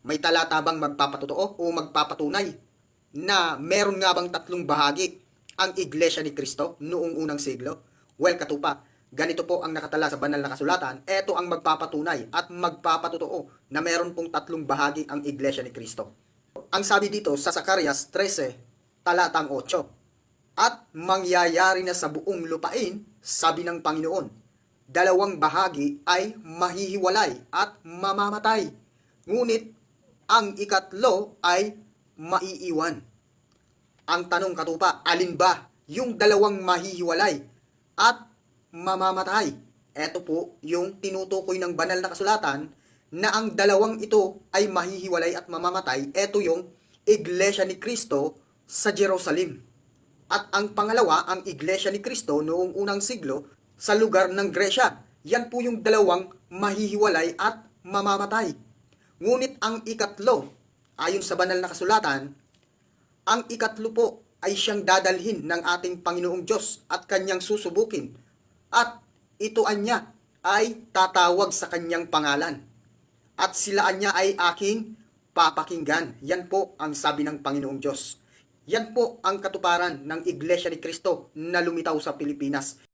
May talata bang magpapatotoo o magpapatunay na meron nga bang tatlong bahagi ang Iglesia ni Cristo noong unang siglo? Well, katupa, ganito po ang nakatala sa banal na kasulatan. Ito ang magpapatunay at magpapatotoo na meron pong tatlong bahagi ang Iglesia ni Cristo. Ang sabi dito sa Zacarias 13, talatang 8, at mangyayari na sa buong lupain, sabi ng Panginoon, dalawang bahagi ay mahihiwalay at mamamatay. Ngunit ang ikatlo ay maiiwan. Ang tanong katupa, alin ba yung dalawang mahihiwalay at mamamatay? Ito po yung tinutukoy ng banal na kasulatan na ang dalawang ito ay mahihiwalay at mamamatay. Ito yung Iglesia ni Cristo sa Jerusalem. At ang pangalawa, ang Iglesia ni Cristo noong unang siglo sa lugar ng Gresya. Yan po yung dalawang mahihiwalay at mamamatay. Ngunit ang ikatlo, ayon sa banal na kasulatan, ang ikatlo po ay siyang dadalhin ng ating Panginoong Diyos at kanyang susubukin. At ituan niya ay tatawag sa kanyang pangalan. At silaan niya ay aking papakinggan. Yan po ang sabi ng Panginoong Diyos. Yan po ang katuparan ng Iglesia ni Cristo na lumitaw sa Pilipinas.